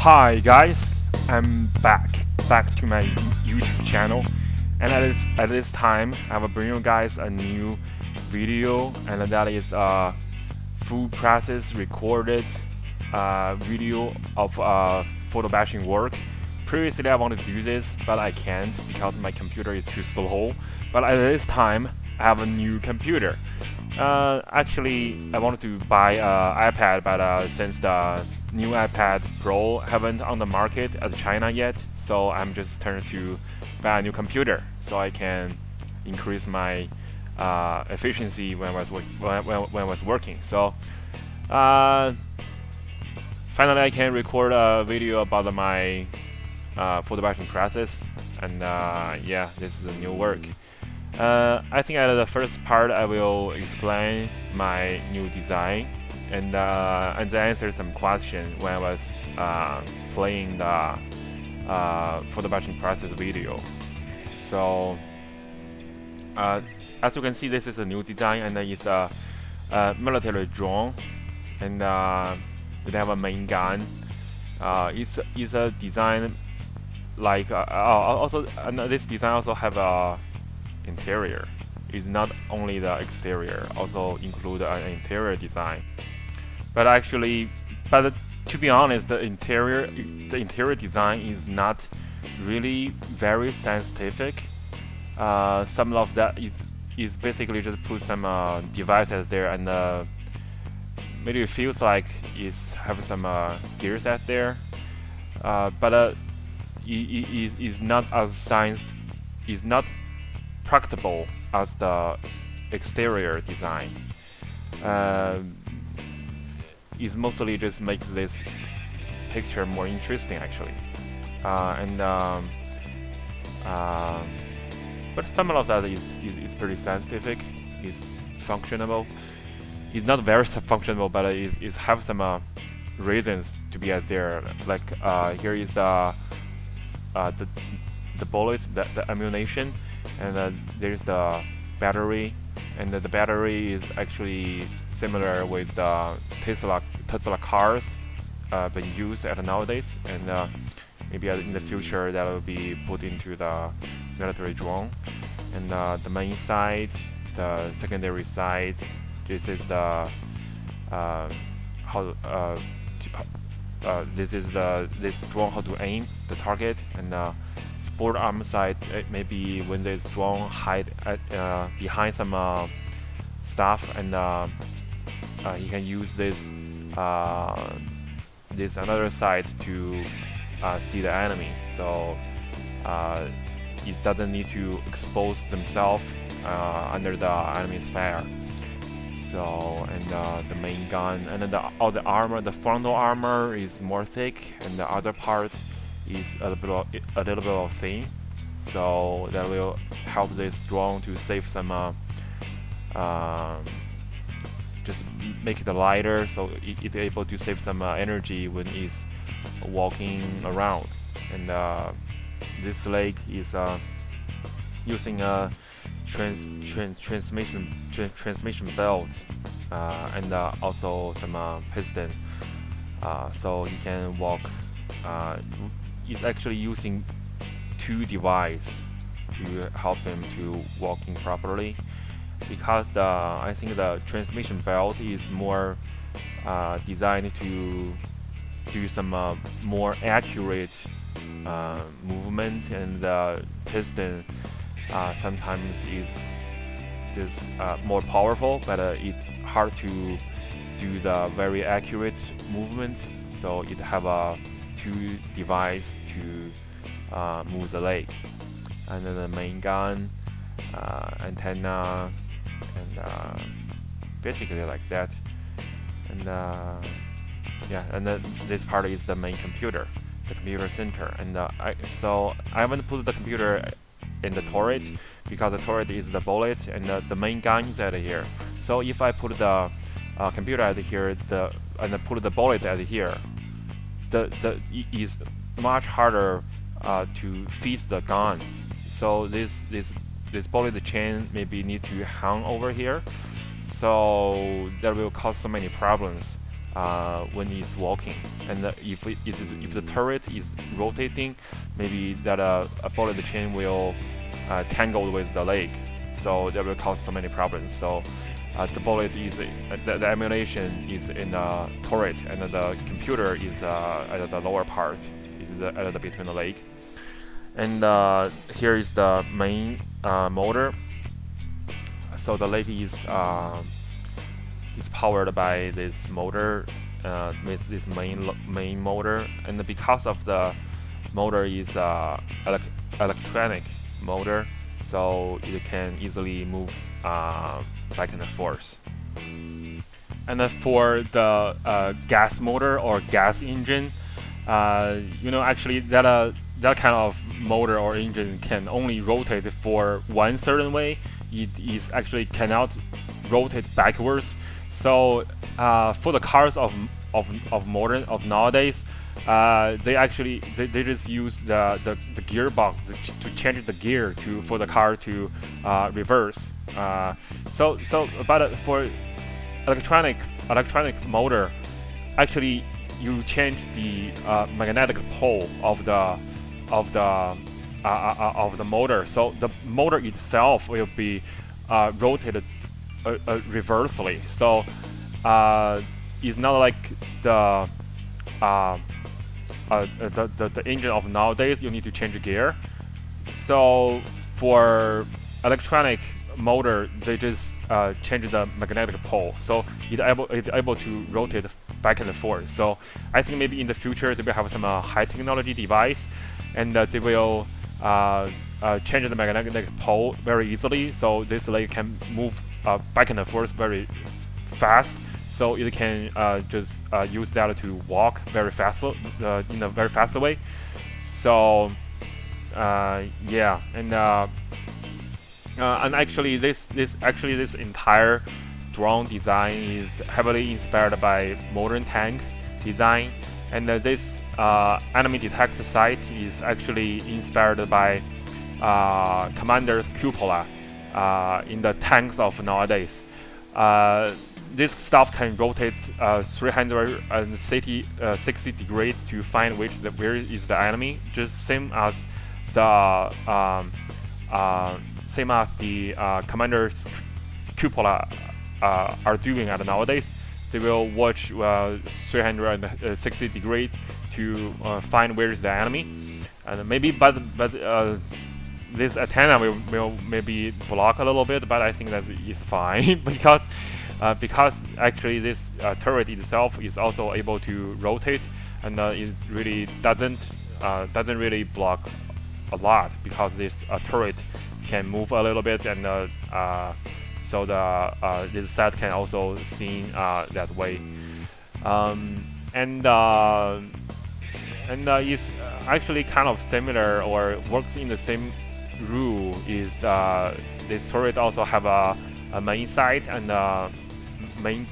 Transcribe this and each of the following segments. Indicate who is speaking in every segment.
Speaker 1: Hi guys, I'm back to my YouTube channel, and at this time I will bring you guys a new video, and that is a full process recorded video of photo bashing work. Previously I wanted to do this, but I can't because my computer is too slow. But at this time I have a new computer. Actually, I wanted to buy an iPad, but since the new iPad Pro haven't on the market at China yet, so I'm just turned to buy a new computer so I can increase my efficiency when I was working. So finally, I can record a video about my photo bashing process, and yeah, this is a new work. I think at the first part I will explain my new design and then answer some questions when I was playing the photo bashing process video. So as you can see, this is a new design, and it's a military drone, and it have a main gun. It's a design like also this design also have a interior. It's not only the exterior, also include an interior design. But actually, to be honest, the interior design is not really very scientific. Some of that is basically just put some devices there, and maybe it feels like it's have some gears out there. But it is not as science. Is not practical as the exterior design. Is mostly just makes this picture more interesting actually. But some of that is pretty scientific. Is functional. It's not very functional, but it have some reasons to be out there. Like here is the bullets, the ammunition, and there's the battery, and the battery is actually similar with the Tesla cars being used at nowadays, and maybe in the future that will be put into the military drone. And the main side, the secondary side, this is the this drone how to aim the target, and sport arm side, maybe when this drone hide behind some stuff, and he can use this another side to see the enemy, so it doesn't need to expose themselves under the enemy's fire. So, and the main gun, and then all the armor, the frontal armor is more thick, and the other part is a little bit of thin, so that will help this drone to save some just make it lighter, so it's able to save some energy when it's walking around. And this leg is using a transmission belt, and also some piston, so he can walk. Is actually using two devices to help him to walking properly, because I think the transmission belt is more designed to do some more accurate movement, and the piston sometimes is just more powerful, but it's hard to do the very accurate movement, so it have a two device to move the leg. And then the main gun, antenna, and basically like that. And yeah, and then this part is the main computer, the computer center. And so I haven't put the computer in the turret, because the turret is the bullet, and the main gun is out here. So if I put the computer out here, and I put the bullet out here, it is much harder to fit the gun. So this bullet chain maybe need to hang over here, so that will cause so many problems when it's walking. And if the turret is rotating, maybe that a bullet chain will tangle with the leg, so that will cause so many problems. So the bullet is the emulation is in the turret, and the computer is at the lower part, is at the between the leg. And here is the main motor. So the leg is powered by this motor, with this main motor, and because of the motor is electronic motor, so it can easily move back and forth. And then for the gas motor or gas engine, actually that kind of motor or engine can only rotate for one certain way. It is actually cannot rotate backwards. So for the cars of nowadays, they just use the gearbox to change the gear for the car to reverse. But for electronic motor, actually you change the magnetic pole of the motor, so the motor itself will be rotated reversely. So it's not like the engine of nowadays. You need to change gear. So for electronic motor, they just change the magnetic pole, so it's able to rotate back and forth. So I think maybe in the future they will have some high technology device, and they will change the magnetic pole very easily, so this leg can move back and forth very fast. So it can just use that to walk very fast in a very fast way. So yeah, and actually this entire drone design is heavily inspired by modern tank design, and this enemy detect site is actually inspired by commander's cupola in the tanks of nowadays. This stuff can rotate 360 degrees to find where is the enemy, just same as the commander's cupola are doing at nowadays. They will watch 360 degrees to find where is the enemy, and maybe but this antenna will maybe block a little bit, but I think that is fine because actually this turret itself is also able to rotate, and it really doesn't really block a lot, because this turret can move a little bit, and so this set can also see that way, and it's actually kind of similar or works in the same rule. Is this turret also have a main sight and main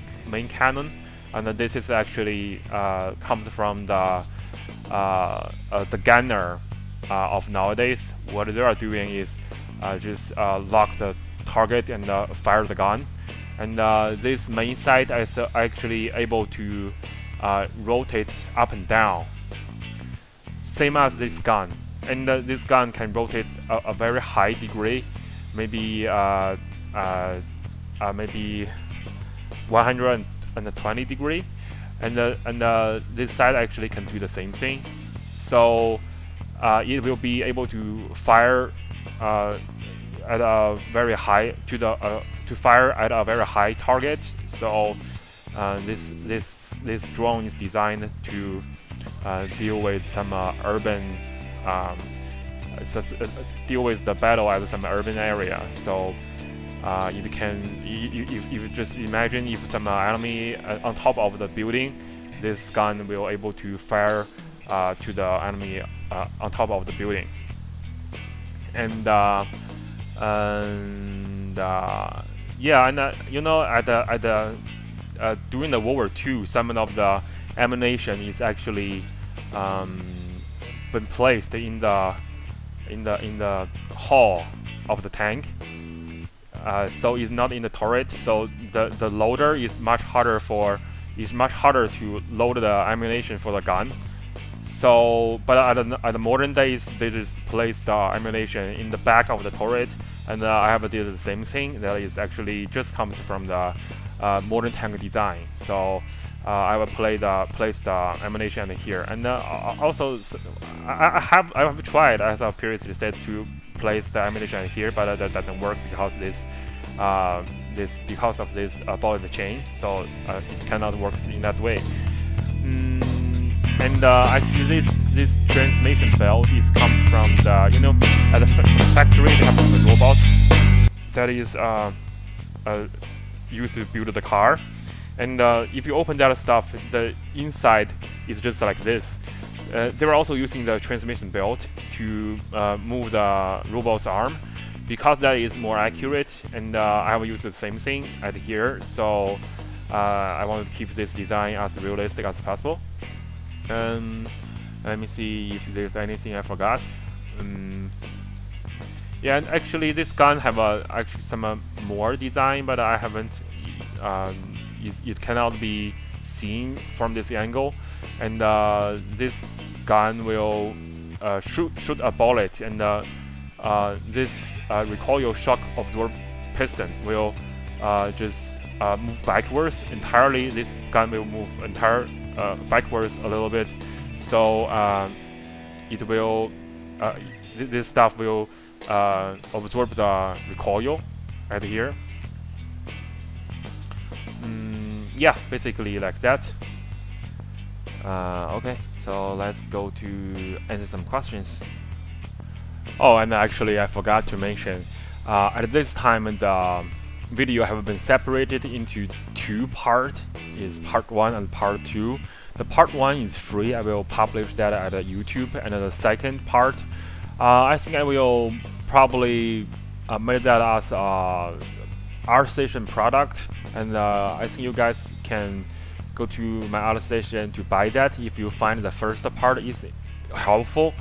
Speaker 1: cannon, and this is actually comes from the gunner of nowadays. What they are doing is just lock the target and fire the gun, and this main sight is actually able to rotate up and down, same as this gun. And this gun can rotate a very high degree, maybe maybe 120 degree, and this side actually can do the same thing. So it will be able to fire at a very high to fire at a very high target. So this drone is designed to deal with some urban. Deal with the battle at some urban area. So you can, if you just imagine if some enemy on top of the building, this gun will able to fire to the enemy on top of the building. And yeah, and during the World War II, some of the ammunition is actually been placed in the hull of the tank, so it's not in the turret. So the loader is much harder for it's much harder to load the ammunition for the gun. So, but at the modern days, they just place the ammunition in the back of the turret, and I have did the same thing. That is actually just comes from the modern tank design. So I will place the ammunition here, and also I have tried, as I previously said, to place the ammunition here, but that doesn't work because because of this bullet chain. So it cannot work in that way. And actually, this transmission belt is comes from the at the factory they have the robot that is used to build the car. And if you open that stuff, the inside is just like this. They're also using the transmission belt to move the robot's arm, because that is more accurate. And I will use the same thing at here. So I want to keep this design as realistic as possible. Let me see if there's anything I forgot. Yeah, and actually this gun have actually some more design, but I haven't. It cannot be seen from this angle, and this gun will shoot a bullet, and this recoil shock absorb piston will just move backwards entirely. This gun will move backwards a little bit, so it will this stuff will absorb the recoil right here. Yeah, basically like that. Okay, so let's go to answer some questions. Oh, and actually I forgot to mention, at this time the video have been separated into two parts. Is part 1 and part 2. The part 1 is free. I will publish that at YouTube, and the second part, I think I will probably make that as ArtStation product, and I think you guys can go to my ArtStation to buy that if you find the first part is helpful.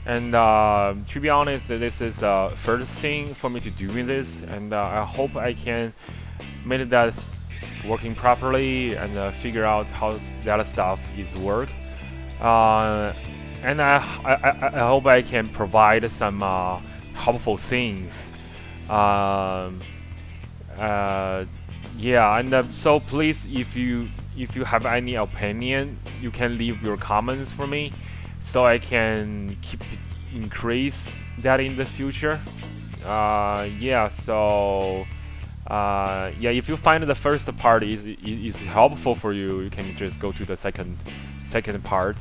Speaker 1: And to be honest, this is the first thing for me to do in this, and I hope I can make that working properly and figure out how that stuff is work. And I hope I can provide some helpful things. Yeah, and so please, if you have any opinion, you can leave your comments for me, so I can increase that in the future. Yeah, so yeah, if you find the first part is helpful for you, you can just go to the second part,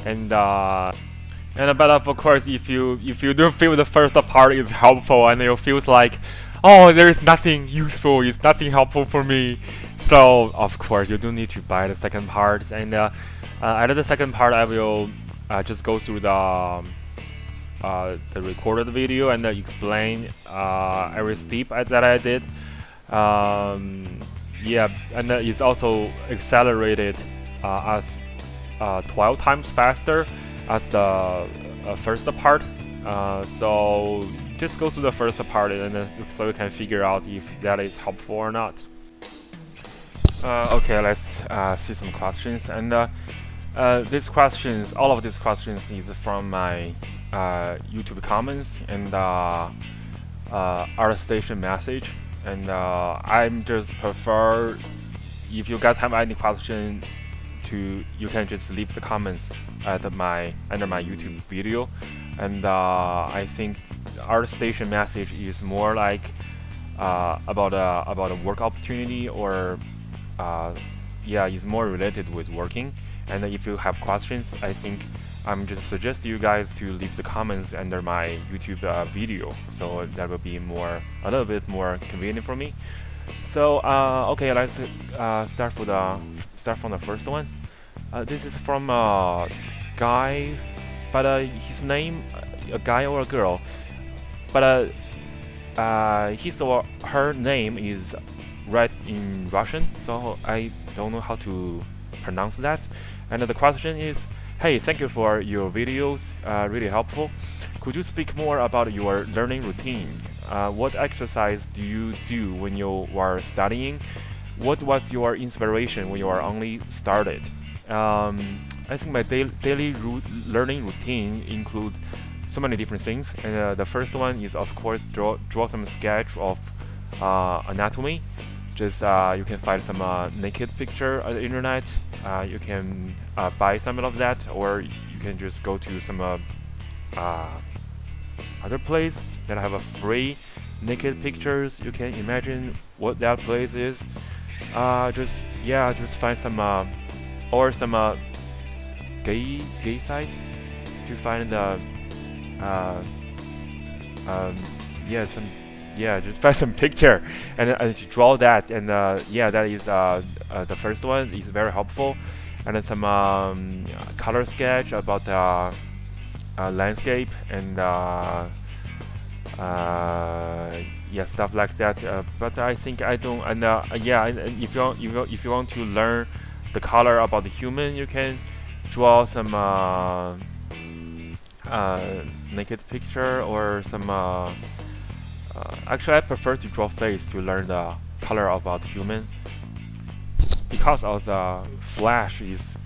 Speaker 1: and but of course, if you don't feel the first part is helpful and you feels like, oh, there is nothing useful, it's nothing helpful for me, so of course you don't need to buy the second part. And at the second part, I will just go through the recorded video and explain every step that I did. Yeah, and it's also accelerated as 12 times faster as the first part. So just go through the first part, and so you can figure out if that is helpful or not. Okay, let's see some questions. And these questions, all of these questions, is from my YouTube comments and ArtStation message. And I'm just prefer, if you guys have any question, you can just leave the comments at under my YouTube video. And I think ArtStation message is more like about a work opportunity, or yeah, is more related with working. And if you have questions, I think I'm just suggest you guys to leave the comments under my YouTube video, so that will be a little bit more convenient for me. So okay, let's start from the first one. This is from a guy, but his name, a guy or a girl, but his or her name is read in Russian, so I don't know how to pronounce that. And the question is, hey, thank you for your videos, really helpful. Could you speak more about your learning routine? What exercise do you do when you are studying? what was your inspiration when you are only started? Um, I think my daily learning routine include so many different things, and the first one is of course draw some sketch of anatomy. Just you can find some naked picture on the internet. You can buy some of that, or you can just go to some uh, other place that have a free naked pictures. You can imagine what that place is. Just find some or some gay site to find the uh, um, some just find some picture and to draw that, and that is the first one is very helpful, and then some color sketch about landscape and stuff like that. But I think I don't. And and if you want to learn the color about the human, you can draw some naked picture or some. Actually, I prefer to draw face to learn the color about human because of the flash is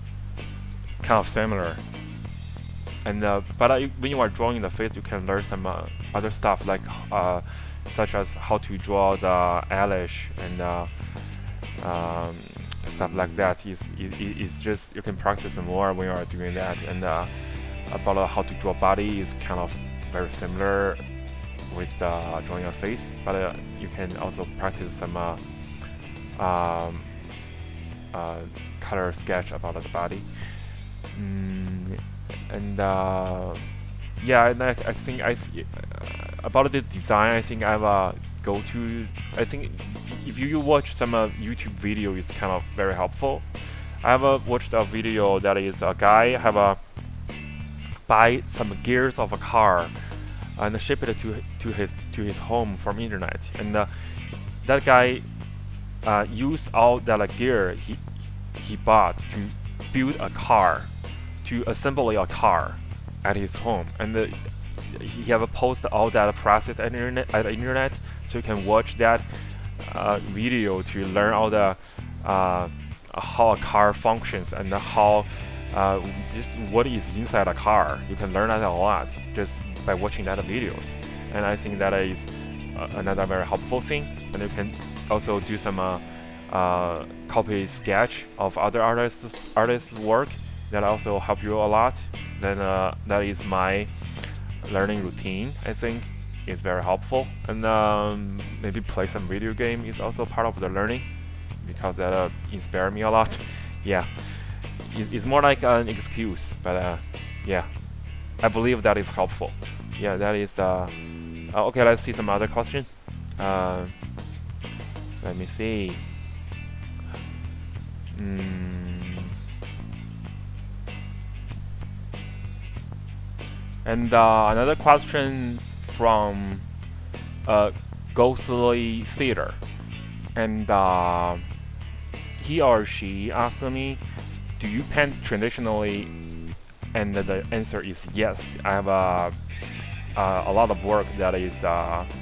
Speaker 1: kind of similar. And but when you are drawing the face, you can learn some other stuff like such as how to draw the eyelash and stuff like that. It's just you can practice more when you are doing that. And about how to draw body is kind of very similar with the drawing a face, but you can also practice some color sketch about the body. And and I think about the design. I think I have a go-to. I think if you watch some YouTube video, it's kind of very helpful. I have watched a video that is a guy have a buy some gears of a car and ship it to his home from internet, and that guy used all that gear he bought to build a car, to assemble a car at his home, and he have post all that process at the internet, so you can watch that video to learn all the how a car functions and how just what is inside a car. You can learn that a lot just by watching that videos, and I think that is another very helpful thing. And you can also do some copy sketch of other artists' work that also help you a lot. Then that is my learning routine. I think is very helpful, and maybe play some video game is also part of the learning because that inspire me a lot. Yeah, it's more like an excuse, but I believe that is helpful. Yeah, that is okay. Let's see some other question. Let me see. And another question from Ghostly Theater, and he or she asked me, "Do you paint traditionally?" And the answer is yes. I have a lot of work that is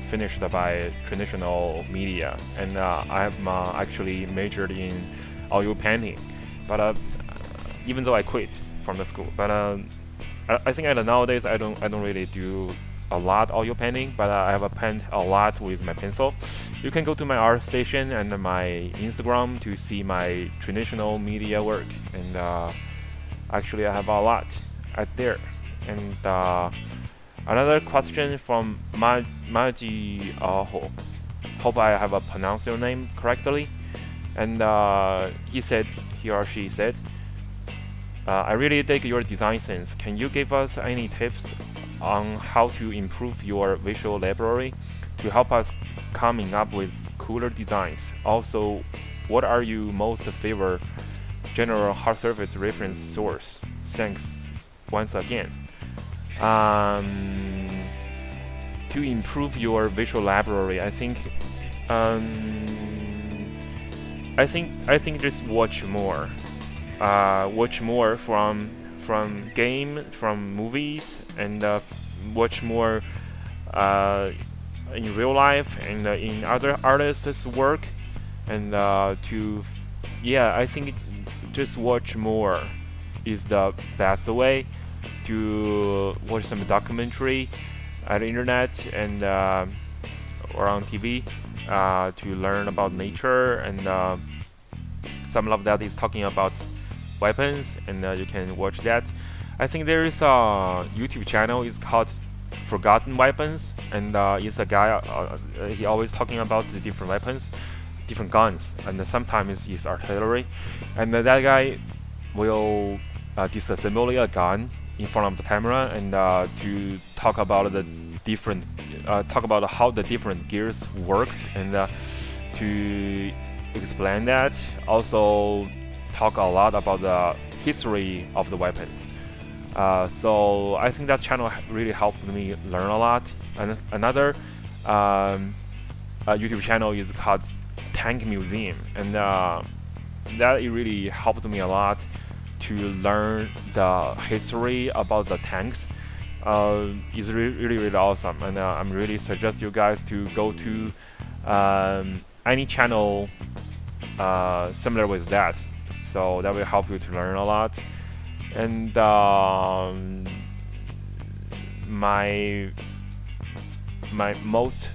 Speaker 1: finished by traditional media, and I have actually majored in oil painting. But even though I quit from the school, but I think nowadays I don't really do a lot oil painting, but I have paint a lot with my pencil. You can go to my art station and my Instagram to see my traditional media work, and actually I have a lot out there. And another question from Maji hope I have pronounced your name correctly. And he or she said, I really dig your design sense. Can you give us any tips on how to improve your visual library to help us coming up with cooler designs? Also, what are you most favorite general hard surface reference source? Thanks once again. To improve your visual library, I think just watch more. Watch more from movies, and watch more in real life and in other artists' work. and yeah, I think just watch more is the best way to watch some documentary at the internet and or on TV to learn about nature, and some of that is talking about weapons, and you can watch that. I think there is a YouTube channel is called Forgotten Weapons, and it's a guy. He always talking about the different weapons, different guns, and sometimes it's artillery. And that guy will disassemble a gun in front of the camera and to talk about the different, talk about how the different gears worked, and to explain that. Also, talk a lot about the history of the weapons. So I think that channel really helped me learn a lot. And another YouTube channel is called Tank Museum, and that it really helped me a lot to learn the history about the tanks. It's really awesome, and I'm really suggest you guys to go to any channel similar with that. So that will help you to learn a lot. And my most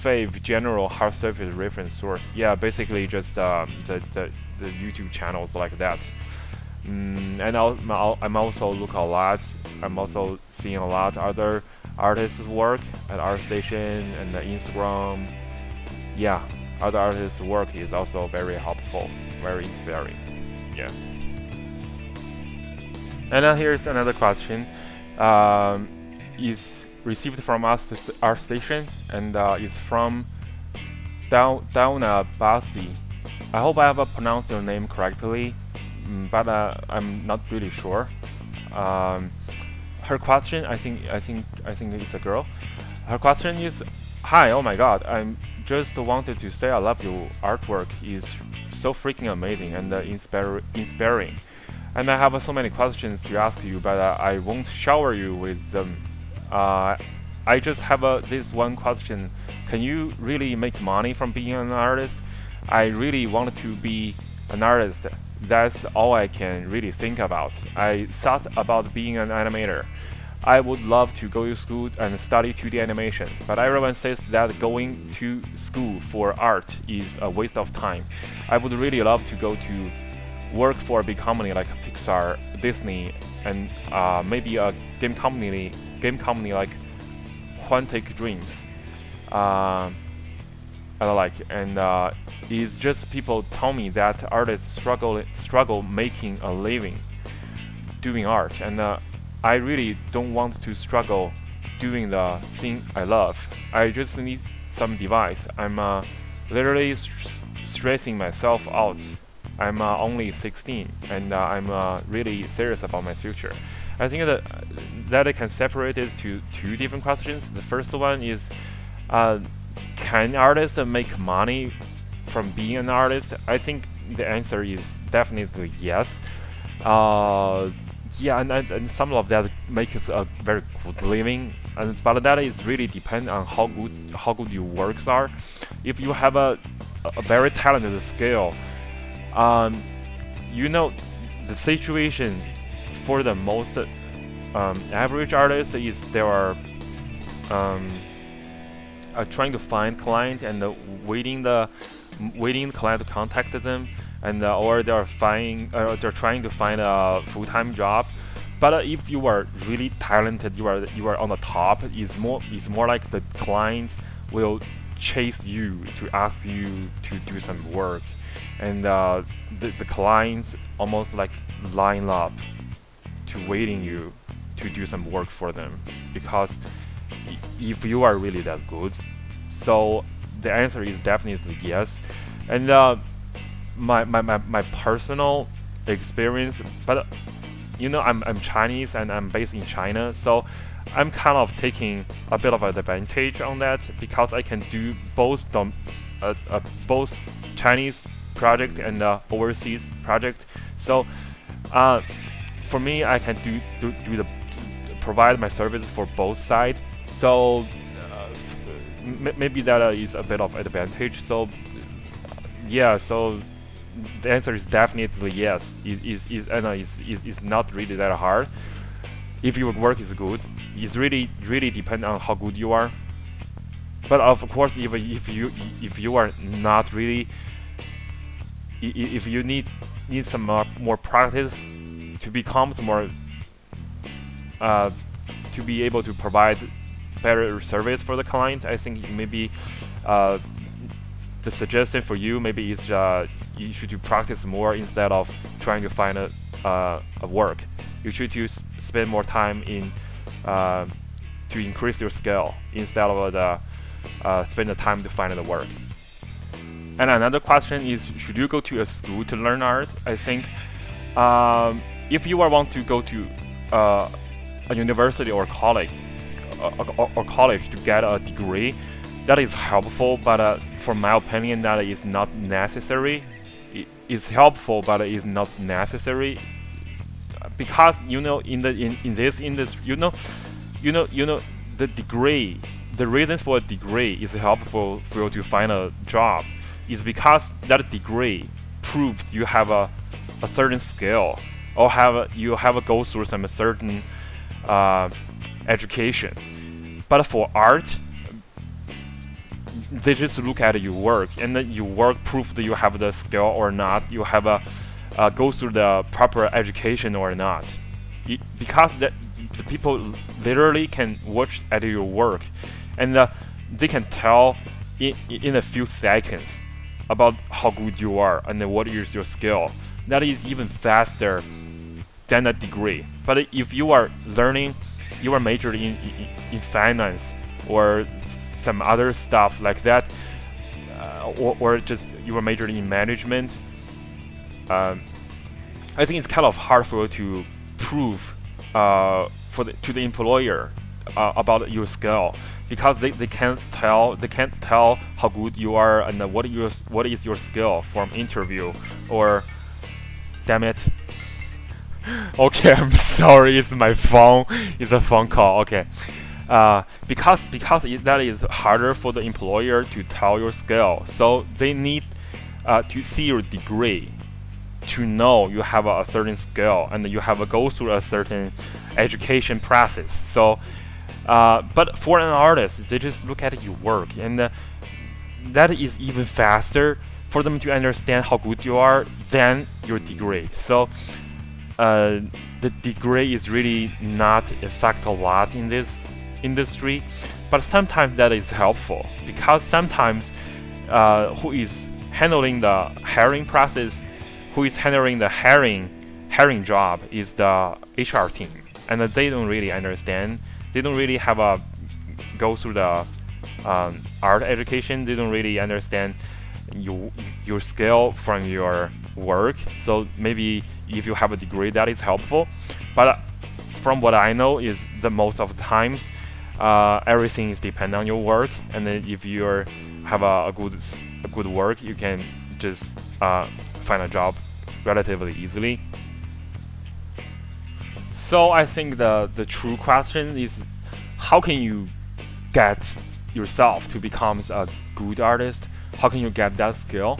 Speaker 1: fave general hard surface reference source, yeah, basically just the YouTube channels like that. And I'm also look a lot. I'm also seeing a lot other artists' work at ArtStation and the Instagram. Yeah, other artists' work is also very helpful, very inspiring. Yeah. And here's another question. Is received from ArtStation, and it's from Dauna Basti. I hope I have pronounced your name correctly, but I'm not really sure. Her question, I think it's a girl. Her question is, "Hi, oh my God, I'm just wanted to say I love your artwork. It's so freaking amazing and inspiring. And I have so many questions to ask you, but I won't shower you with them. I just have this one question. Can you really make money from being an artist? I really want to be an artist. That's all I can really think about. I thought about being an animator. I would love to go to school and study 2D animation, but everyone says that going to school for art is a waste of time. I would really love to go to work for a big company like Pixar, Disney, and maybe a game company like Quantic Dreams. It's just people tell me that artists struggle making a living doing art, and I really don't want to struggle doing the thing I love. I just need some device. I'm literally stressing myself out. I'm only 16, and I'm really serious about my future. I think that I can separate it to two different questions. The first one is, can artists make money from being an artist? I think the answer is definitely yes. Yeah, and some of that makes a very good living, but that is really depend on how good your works are. If you have a very talented skill, the situation for the most average artists is they are trying to find client and waiting the client to contact them, and or they're trying to find a full-time job. But if you are really talented, you are on the top. It's more like the clients will chase you to ask you to do some work, and the clients almost like line up to waiting you to do some work for them, because if you are really that good. So the answer is definitely yes. And my personal experience, but I'm Chinese and I'm based in China, so I'm kind of taking a bit of an advantage on that, because I can do both Chinese project and overseas project. So for me, I can provide my service for both sides. So maybe that is a bit of advantage. So yeah, so the answer is definitely yes. I know it's not really that hard. If your work is good, it's really depend on how good you are. But of course, if you are not really, if you need some more practice to become more uh, to be able to provide better service for the client, I think maybe uh, the suggestion for you maybe is you should to practice more instead of trying to find a work. You should to spend more time in to increase your skill instead of spend the time to find the work. And another question is, should you go to a school to learn art? I think if you want to go to a university or college to get a degree, that is helpful, but for my opinion, that is not necessary. It is helpful, but it is not necessary because in this industry, the degree, the reason for a degree is helpful for you to find a job is because that degree proves you have a certain skill or you have a go through some certain education. But for art, they just look at your work, and then your work proves that you have the skill or not, you have go through the proper education or not. Because the people literally can watch at your work, and they can tell in a few seconds about how good you are and what is your skill. That is even faster than a degree. But if you are learning, you are majored in finance or some other stuff like that, or just you are majored in management, I think it's kind of hard for you to prove to the employer about your skill, because they can't tell how good you are and what is your skill from interview. Or damn it. Okay, I'm sorry, it's my phone. It's a phone call. Okay. Because that is harder for the employer to tell your skill, so they need to see your degree to know you have a certain skill and you have go through a certain education process. So, but for an artist, they just look at your work, and that is even faster for them to understand how good you are than your degree. So, the degree is really not affect a lot in this industry, but sometimes that is helpful, because sometimes who is handling the hiring process, who is handling the hiring job is the HR team, and they don't really understand. They don't really have a go through the art education. They don't really understand your skill from your work. So maybe if you have a degree, that is helpful. But from what I know is the most of the times everything is dependent on your work, and then if you have a good work, you can just find a job relatively easily. So I think the true question is, how can you get yourself to become a good artist? How can you get that skill?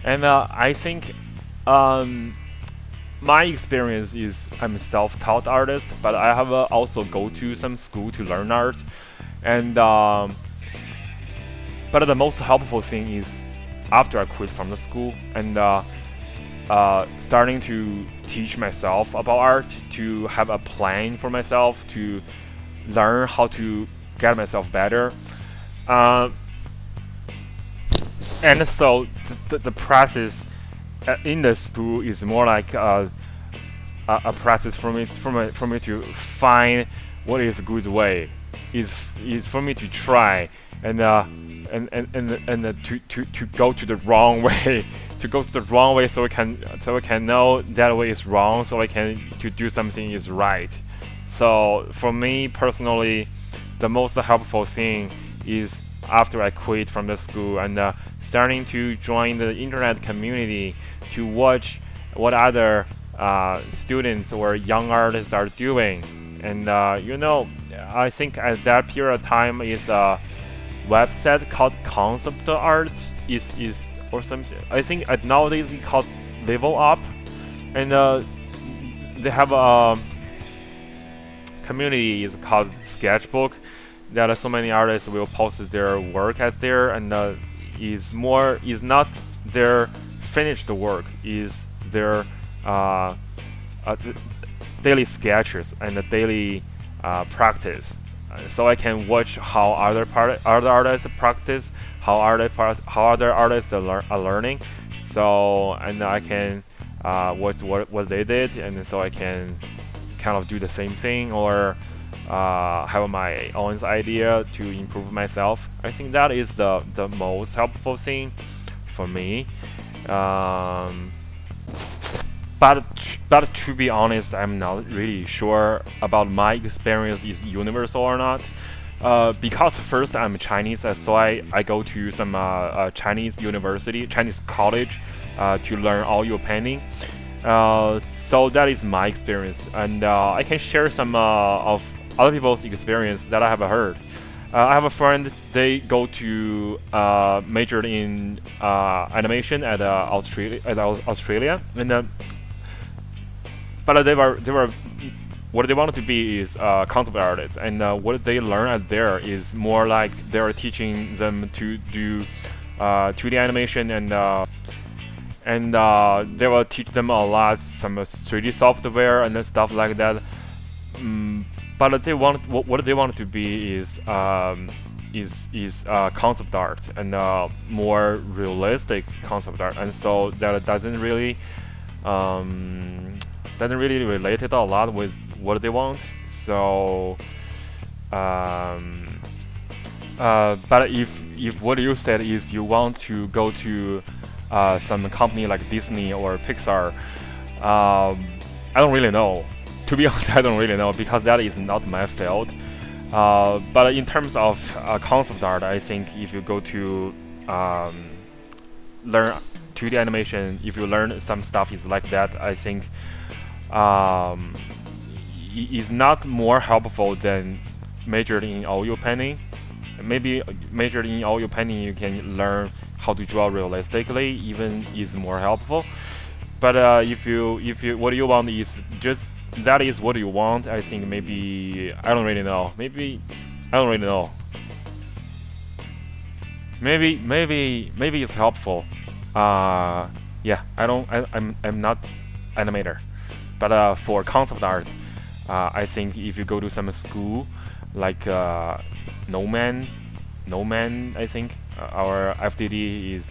Speaker 1: And I think my experience is I'm a self-taught artist, but I have also go to some school to learn art. And but the most helpful thing is after I quit from the school and starting to teach myself about art, to have a plan for myself, to learn how to get myself better. And so the process in the school is more like a process for me to find what is a good way. Is for me to try and to go to the wrong way, so I can know that way is wrong, so I can to do something is right. So for me personally, the most helpful thing is after I quit from the school and starting to join the internet community to watch what other students or young artists are doing. And I think at that period of time is a website called Concept Art is or something. I think nowadays it's called Level Up, and they have a community is called Sketchbook. That so many artists will post their work at there, and is not their finished work, is their uh, uh, daily sketches and the daily practice. So I can watch how other artists practice, how other artists are learning. So and I can watch what they did, and so I can kind of do the same thing or have my own idea to improve myself. I think that is the most helpful thing for me. But to be honest, I'm not really sure about my experience is universal or not. Because first I'm Chinese, so I go to some Chinese university, Chinese college, to learn oil painting. So that is my experience, and I can share some of other people's experience that I have heard. I have a friend. They go to majored in animation at Australia, and but they were what they wanted to be is concept artists, and what they learn at there is more like they're teaching them to do 2D animation, and they will teach them a lot, some 3D software and stuff like that. But they want what they want to be is concept art and more realistic concept art, and so that doesn't really relate it a lot with what they want. So, but if what you said is you want to go to some company like Disney or Pixar, I don't really know. To be honest, I don't really know because that is not my field. But in terms of concept art, I think if you go to learn 2D animation, if you learn some stuff is like that, I think is not more helpful than majored in oil painting. Maybe majored in oil painting, you can learn how to draw realistically, even is more helpful. But if you what you want is just that is what you want, I think maybe I don't really know. Maybe I don't really know. Maybe it's helpful. Yeah, I'm not animator, but for concept art, I think if you go to some school like No Man, I think our FDD is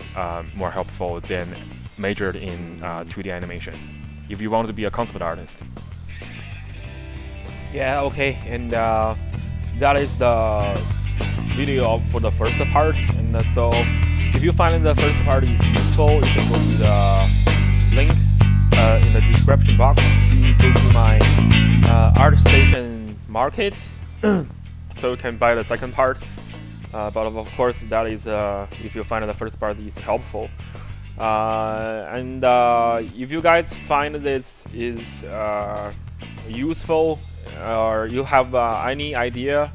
Speaker 1: more helpful than majored in 2D animation if you want to be a concept artist. Yeah, okay, and that is the video for the first part. And so if you find the first part is useful, you can go to the link in the description box to go to my ArtStation Market so you can buy the second part. But of course, that is if you find the first part is helpful. And if you guys find this is useful, or you have any idea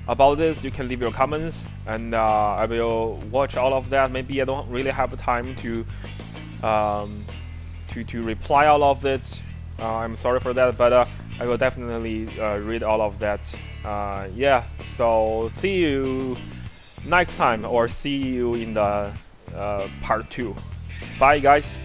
Speaker 1: about this, you can leave your comments, and I will watch all of that. Maybe I don't really have time to reply all of it. I'm sorry for that, but I will definitely read all of that. Yeah, so see you next time, or see you in the part 2. Bye guys.